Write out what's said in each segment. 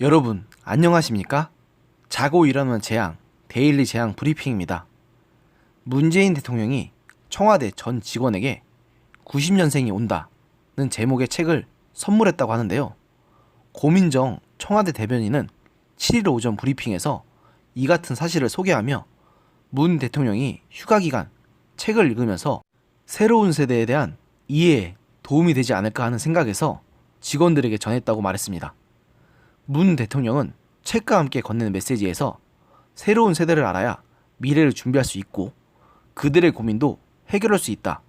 여러분 안녕하십니까? 자고 일어나는 재앙, 데일리 재앙 브리핑입니다. 문재인 대통령이 청와대 전 직원에게 90년생이 온다는 제목의 책을 선물했다고 하는데요. 고민정 청와대 대변인은 7일 오전 브리핑에서 이 같은 사실을 소개하며 문 대통령이 휴가기간 책을 읽으면서 새로운 세대에 대한 이해에 도움이 되지 않을까 하는 생각에서 직원들에게 전했다고 말했습니다. 문 대통령은 책과 함께 건네는 메시지에서 새로운 세대를 알아야 미래를 준비할 수 있고 그들의 고민도 해결할 수 있다.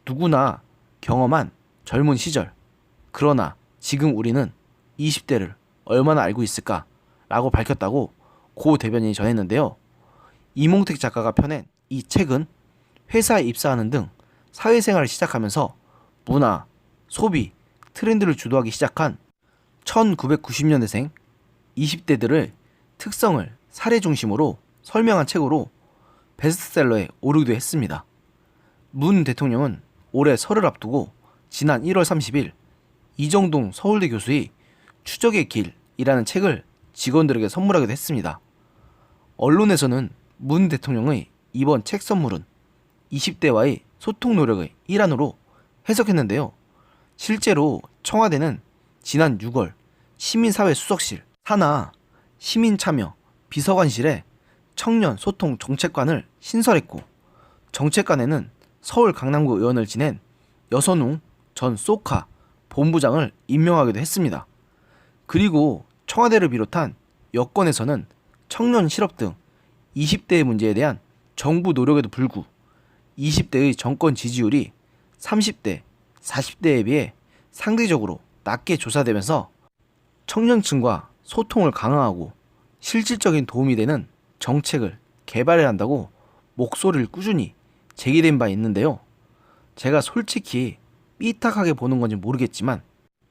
누구나 경험한 젊은 시절. 그러나 지금 우리는 20대를 얼마나 알고 있을까? 라고 밝혔다고 고 대변인이 전했는데요. 이몽택 작가가 펴낸 이 책은 회사에 입사하는 등 사회생활을 시작하면서 문화, 소비, 트렌드를 주도하기 시작한 1990년대생 20대들의 특성을 사례 중심으로 설명한 책으로 베스트셀러에 오르기도 했습니다. 문 대통령은 올해 설을 앞두고 지난 1월 30일 이정동 서울대 교수의 추적의 길이라는 책을 직원들에게 선물하기도 했습니다. 언론에서는 문 대통령의 이번 책 선물은 20대와의 소통 노력의 일환으로 해석했는데요. 실제로 청와대는 지난 6월 시민사회수석실 산하 시민참여 비서관실에 청년 소통 정책관을 신설했고 정책관에는 서울 강남구 의원을 지낸 여선웅 전 소카 본부장을 임명하기도 했습니다. 그리고 청와대를 비롯한 여권에서는 청년 실업 등 20대의 문제에 대한 정부 노력에도 불구 20대의 정권 지지율이 30대, 40대에 비해 상대적으로 낮게 조사되면서 청년층과 소통을 강화하고 실질적인 도움이 되는 정책을 개발해야 한다고 목소리를 꾸준히 제기된 바 있는데요. 제가 솔직히 삐딱하게 보는 건지 모르겠지만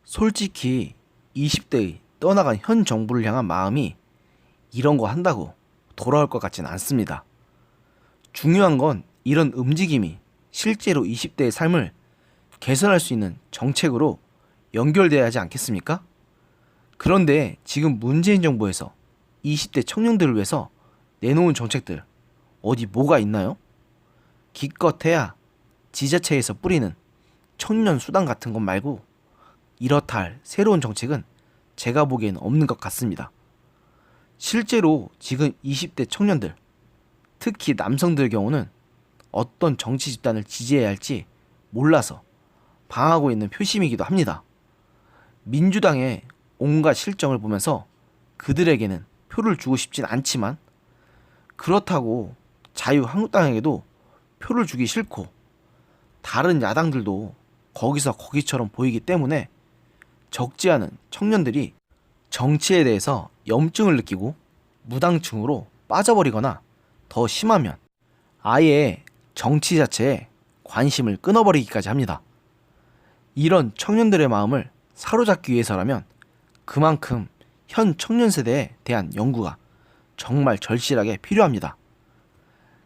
솔직히 20대의 떠나간 현 정부를 향한 마음이 이런 거 한다고 돌아올 것 같지는 않습니다. 중요한 건 이런 움직임이 실제로 20대의 삶을 개선할 수 있는 정책으로 연결돼야 하지 않겠습니까? 그런데 지금 문재인 정부에서 20대 청년들을 위해서 내놓은 정책들 어디 뭐가 있나요? 기껏해야 지자체에서 뿌리는 청년 수당 같은 것 말고 이렇다 할 새로운 정책은 제가 보기엔 없는 것 같습니다. 실제로 지금 20대 청년들, 특히 남성들의 경우는 어떤 정치 집단을 지지해야 할지 몰라서 방하고 있는 표심이기도 합니다. 민주당의 온갖 실정을 보면서 그들에게는 표를 주고 싶진 않지만 그렇다고 자유한국당에게도 표를 주기 싫고 다른 야당들도 거기서 거기처럼 보이기 때문에 적지 않은 청년들이 정치에 대해서 염증을 느끼고 무당층으로 빠져버리거나 더 심하면 아예 정치 자체에 관심을 끊어버리기까지 합니다. 이런 청년들의 마음을 사로잡기 위해서라면 그만큼 현 청년 세대에 대한 연구가 정말 절실하게 필요합니다.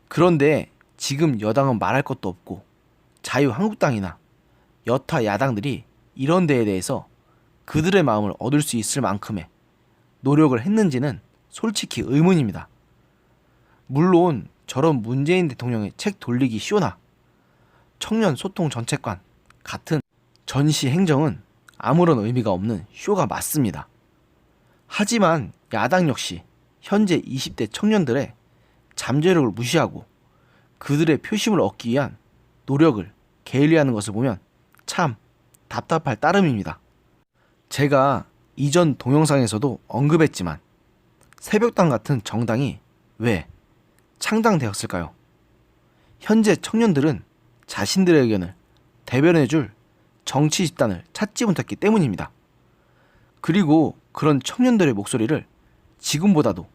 그런데 지금 여당은 말할 것도 없고 자유한국당이나 여타 야당들이 이런 데에 대해서 그들의 마음을 얻을 수 있을 만큼의 노력을 했는지는 솔직히 의문입니다. 물론 저런 문재인 대통령의 책 돌리기 쇼나 청년 소통 정책관 같은 전시 행정은 아무런 의미가 없는 쇼가 맞습니다. 하지만 야당 역시 현재 20대 청년들의 잠재력을 무시하고 그들의 표심을 얻기 위한 노력을 게을리하는 것을 보면 참 답답할 따름입니다. 제가 이전 동영상에서도 언급했지만 새벽당 같은 정당이 왜 창당되었을까요? 현재 청년들은 자신들의 의견을 대변해줄 정치 집단을 찾지 못했기 때문입니다. 그리고 그런 청년들의 목소리를 지금보다도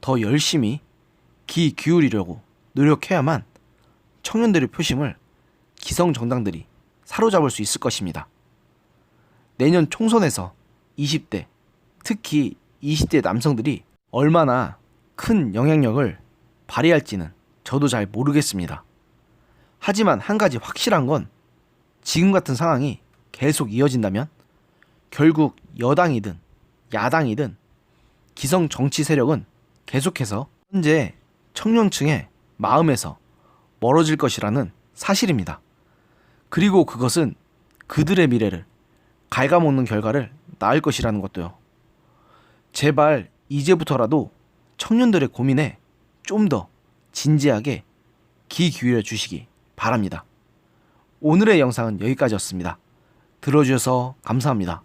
더 열심히 귀 기울이려고 노력해야만 청년들의 표심을 기성 정당들이 사로잡을 수 있을 것입니다. 내년 총선에서 20대, 특히 20대 남성들이 얼마나 큰 영향력을 발휘할지는 저도 잘 모르겠습니다. 하지만 한 가지 확실한 건 지금 같은 상황이 계속 이어진다면 결국 여당이든 야당이든 기성 정치 세력은 계속해서 현재 청년층의 마음에서 멀어질 것이라는 사실입니다. 그리고 그것은 그들의 미래를 갉아먹는 결과를 낳을 것이라는 것도요. 제발 이제부터라도 청년들의 고민에 좀 더 진지하게 귀 기울여 주시기 바랍니다. 오늘의 영상은 여기까지였습니다. 들어주셔서 감사합니다.